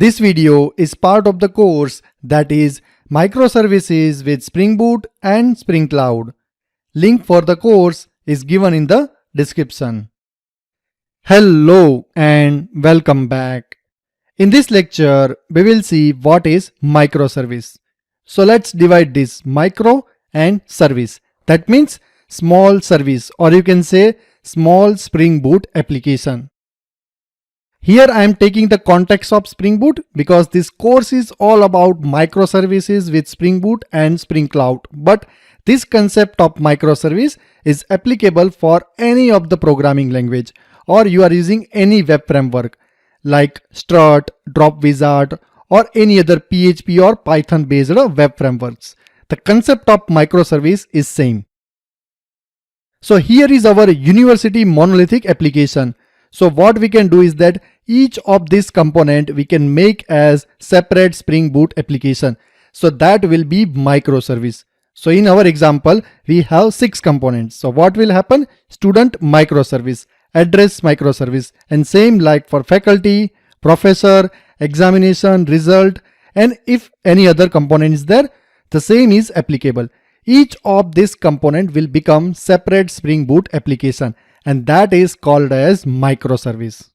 This video is part of the course that is Microservices with Spring Boot and Spring Cloud. Link for the course is given in the description. Hello and welcome back. In this lecture, we will see what is microservice. So let's divide this micro and service. That means small service, or you can say small Spring Boot application. Here I am taking the context of Spring Boot because this course is all about microservices with Spring Boot and Spring Cloud. But this concept of microservice is applicable for any of the programming language, or you are using any web framework like Strut, Dropwizard, or any other PHP or Python based web frameworks. The concept of microservice is same. So here is our university monolithic application. So what we can do is that each of this component we can make as separate Spring Boot application. So that will be microservice. So in our example, we have 6 components. So what will happen? Student microservice, address microservice, and same like for faculty, professor, examination, result, and if any other component is there, the same is applicable. Each of this component will become separate Spring Boot application, and that is called as microservice.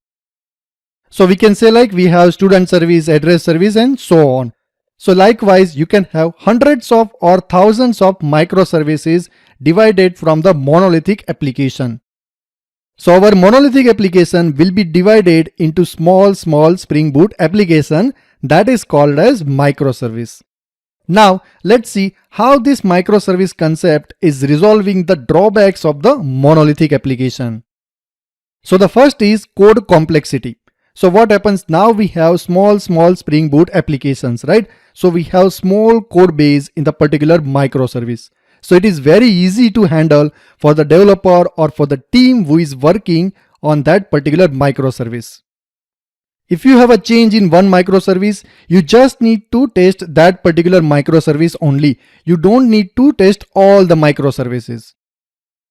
So we can say like we have student service, address service, and so on. So likewise, you can have hundreds of or thousands of microservices divided from the monolithic application. So our monolithic application will be divided into small Spring Boot application that is called as microservice. Now let's see how this microservice concept is resolving the drawbacks of the monolithic application. So the first is code complexity. So what happens now? We have small Spring Boot applications, right? So we have small code base in the particular microservice. So it is very easy to handle for the developer or for the team who is working on that particular microservice. If you have a change in one microservice, you just need to test that particular microservice only. You don't need to test all the microservices.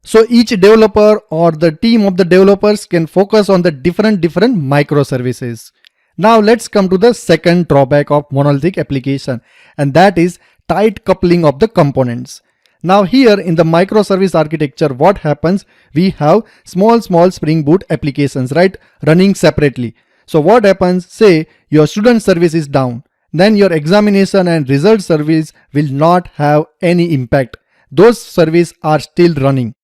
So each developer or the team of the developers can focus on the different microservices. Now let's come to the second drawback of monolithic application, and that is tight coupling of the components. Now here in the microservice architecture, what happens? We have small Spring Boot applications, right, running separately. So what happens? Say your student service is down, then your examination and result service will not have any impact. Those services are still running.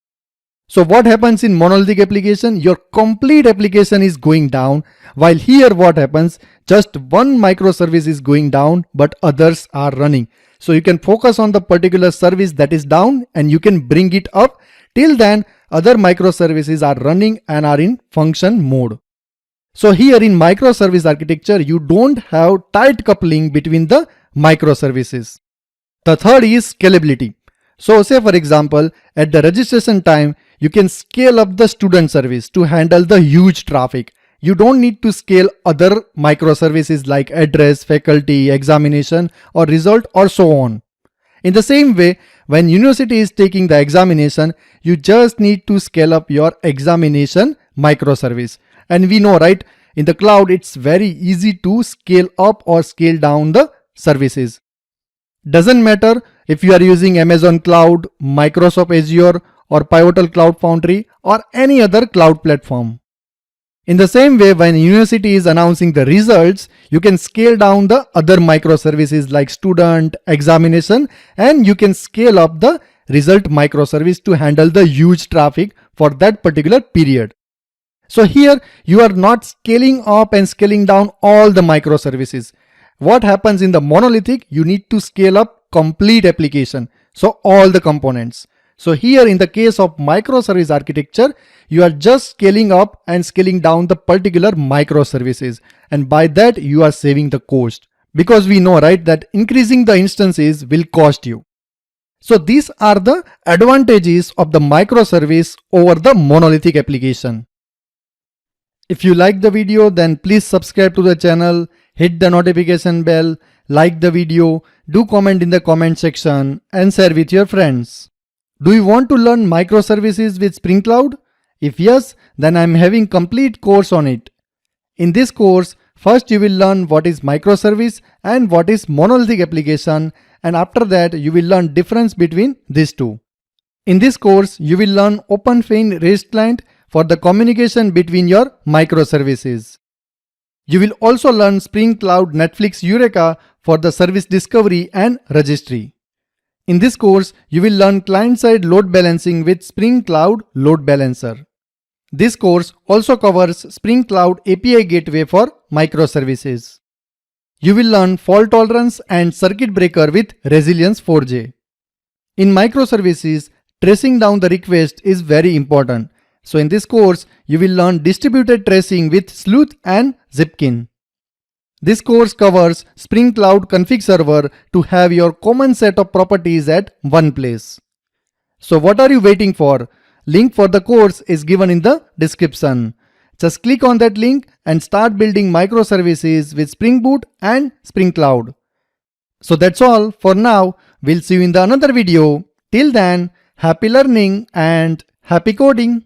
So what happens in monolithic application? Your complete application is going down, while here what happens? Just one microservice is going down, but others are running. So you can focus on the particular service that is down and you can bring it up. Till then, other microservices are running and are in function mode. So here in microservice architecture, you don't have tight coupling between the microservices. The third is scalability. So say for example, at the registration time, you can scale up the student service to handle the huge traffic. You don't need to scale other microservices like address, faculty, examination, or result, or so on. In the same way, when university is taking the examination, you just need to scale up your examination microservice. And we know, right, in the cloud, it's very easy to scale up or scale down the services. Doesn't matter if you are using Amazon Cloud, Microsoft Azure, or Pivotal Cloud Foundry, or any other cloud platform. In the same way, when university is announcing the results, you can scale down the other microservices like student, examination, and you can scale up the result microservice to handle the huge traffic for that particular period. So here you are not scaling up and scaling down all the microservices. What happens in the monolithic? You need to scale up complete application. So all the components. So here in the case of microservice architecture, you are just scaling up and scaling down the particular microservices. And by that you are saving the cost. Because we know, right, that increasing the instances will cost you. So these are the advantages of the microservice over the monolithic application. If you like the video, then please subscribe to the channel, hit the notification bell, like the video, do comment in the comment section, and share with your friends. Do you want to learn microservices with Spring Cloud? If yes, then I am having complete course on it. In this course, First you will learn what is microservice and what is monolithic application, and after that you will learn difference between these two. In this course you will learn OpenFin REST client for the communication between your microservices. You will also learn Spring Cloud Netflix Eureka for the service discovery and registry. In this course, you will learn client-side load balancing with Spring Cloud Load Balancer. This course also covers Spring Cloud API Gateway for microservices. You will learn fault tolerance and circuit breaker with Resilience 4J. In microservices, tracing down the request is very important. So in this course, you will learn distributed tracing with Sleuth and Zipkin. This course covers Spring Cloud Config Server to have your common set of properties at one place. So what are you waiting for? Link for the course is given in the description. Just click on that link and start building microservices with Spring Boot and Spring Cloud. So that's all for now. We'll see you in the another video. Till then, happy learning and happy coding.